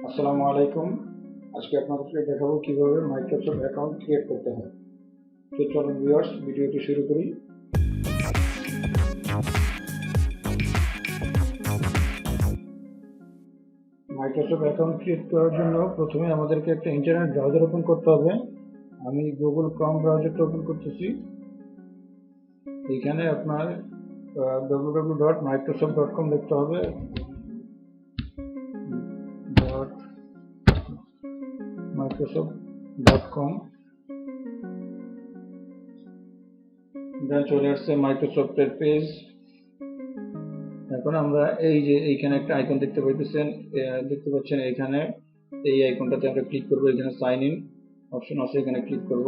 আসসালামু আলাইকুম। আজকে আপনাদেরকে দেখাবো কিভাবে মাইক্রোসফট অ্যাকাউন্ট ক্রিয়েট করতে হয়। তো চলুন ভিউয়ার্স, ভিডিওটি শুরু করি। মাইক্রোসফট অ্যাকাউন্ট ক্রিয়েট করার জন্য প্রথমে আমাদেরকে একটা ইন্টারনেট ব্রাউজার ওপেন করতে হবে। আমি গুগল ক্রোম ব্রাউজারটা ওপেন করতেছি। এখানে আপনার www.microsoft.com লিখতে হবে। microsoft.com দেন চলে আসছে মাইক্রোসফটের পেজ। এখন আমরা এই যে এইখানে একটা আইকন দেখতে পাচ্ছেন। এখানে এই আইকনটাতে আমরা ক্লিক করব। এখানে সাইন ইন অপশন আছে, এখানে ক্লিক করব।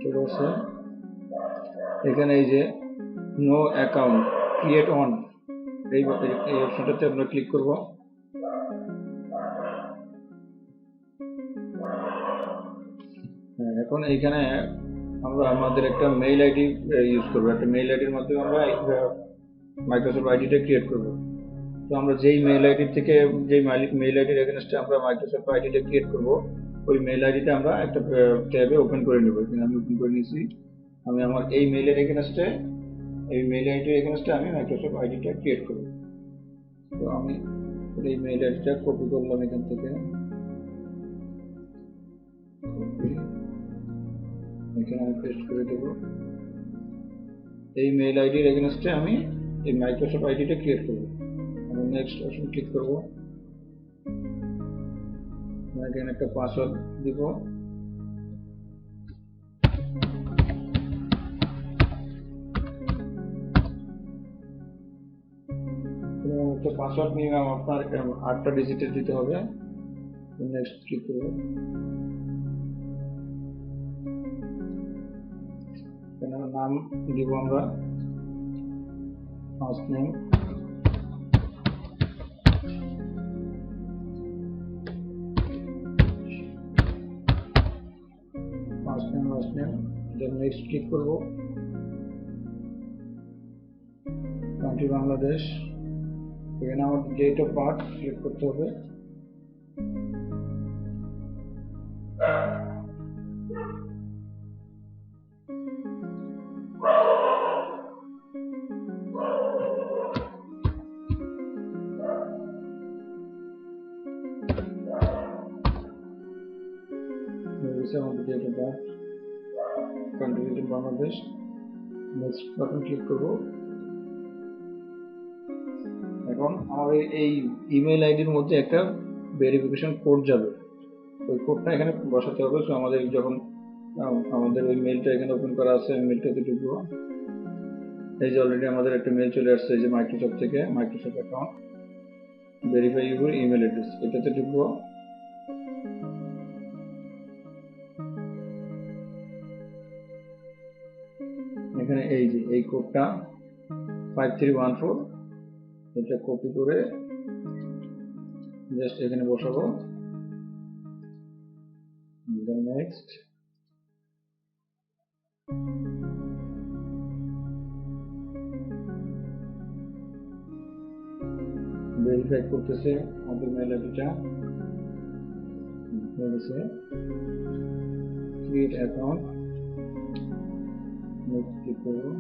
চলে আসছে এখানে এই যে নো অ্যাকাউন্ট ক্রিয়েট অন, এই অপশনটাতে আমরা ক্লিক করব। এখন এইখানে আমরা আমাদের একটা মেইল আইডি ইউজ করব। একটা মেইল আইডির মাধ্যমে আমরা মাইক্রোসফট আইডিটা ক্রিয়েট করব। তো আমরা যেই মেইল আইডি থেকে মেইল আইডির এগেইনস্টে আমরা মাইক্রোসফট আইডিটা ক্রিয়েট করব, ওই মেইল আইডিটা আমরা একটা ট্যাবে ওপেন করে নেব। এখানে আমি ওপেন করে নিয়েছি। আমি আমার এই মেইল আইডির এগেইনস্টে আমি মাইক্রোসফট আইডিটা ক্রিয়েট করব। তো আমি এই মেইল আইডিটা কপি করলাম এখান থেকে, এখানে আমি পেস্ট করে দেব। এই মেইল আইডির এগেইনস্টে আমি এই মাইক্রোসফট আইডিটা ক্রিয়েট করব। আমি নেক্সট অপশন ক্লিক করব। এখানে একটা পাসওয়ার্ড দিব। একটা পাসওয়ার্ড মিনিমাম আপনার 8টা ডিজিটের দিতে হবে। নেক্সট ক্লিক করব। এখানে নাম দিব আমরা first name, last name. Then next click করব। কান্ট্রি বাংলাদেশ। এখানে আমার ডেট অফ বার্থ সিলেক্ট করতে হবে। আমাদের date of birth, country Bangladesh. Next button click করব। এখন আমাদের এই ইমেল আইডির মধ্যে একটা ভেরিফিকেশন কোড যাবে, ওই কোডটা এখানে বসাতে হবে। তো আমাদের যখন আমাদের ওই মেলটা এখানে ওপেন করা আছে, মেলটাতে ঢুকবো। এই যে অলরেডি আমাদের একটা মেল চলে আসছে এই যে মাইক্রোসফট থেকে, Microsoft account verify your email address, এটাতে ঢুকবো। এখানে এই যে এই কোডটা 5314, এটা কপি করে জাস্ট এখানে বসাবো। নেক্সট ভেরিফাই করতেছে আমাদের মেল আইডিটা। ক্রিয়েট অ্যাকাউন্ট, নেক্সট ক্লিক করবো।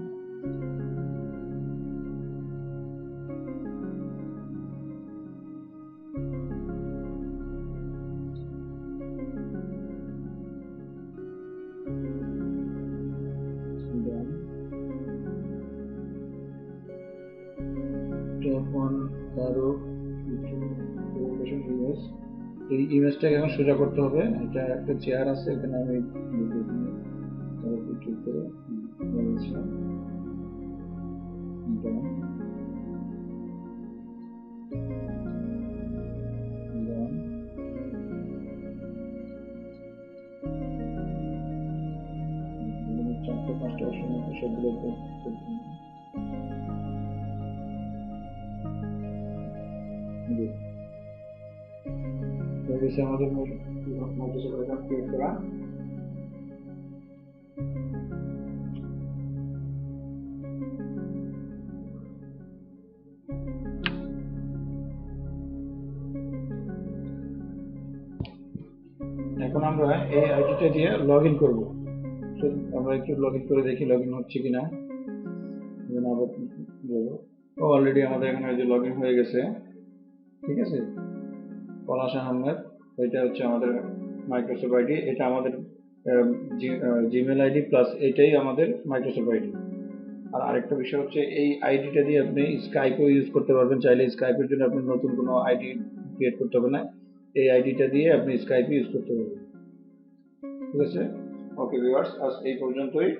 এই ইমেজটাকে এখন সোজা করতে হবে। এটা একটা চেয়ার আছে, এখানে আমি ক্লিক করে চারটে পাঁচটা অপশন আছে, সবগুলো করতে আমাদের মাইক্রোসফট অ্যাকাউন্ট ক্রিয়েট করা। এখন আমরা এই আইডিটা দিয়ে লগ ইন করবো। তো আমরা একটু লগ ইন করে দেখি লগ ইন হচ্ছে কিনা। আবার বলবো অলরেডি আমাদের এখানে যে লগ ইন হয়ে গেছে, ঠিক আছে। পলাশ আহমেদ, এটা হচ্ছে আমাদের মাইক্রোসফট আইডি, এটা আমাদের জিমেল আইডি প্লাস এটাই আমাদের মাইক্রোসফট আইডি। আর আরেকটা বিষয় হচ্ছে এই আইডিটা দিয়ে আপনি স্কাইপও ইউজ করতে পারবেন, চাইলে স্কাইপের জন্য আপনি নতুন কোনো আইডি ক্রিয়েট করতে হবে না, এই আইডিটা দিয়ে আপনি স্কাইপ ইউজ করতে পারবেন, ঠিক আছে। ওকে ভিউয়ার্স, আজ এই পর্যন্তই।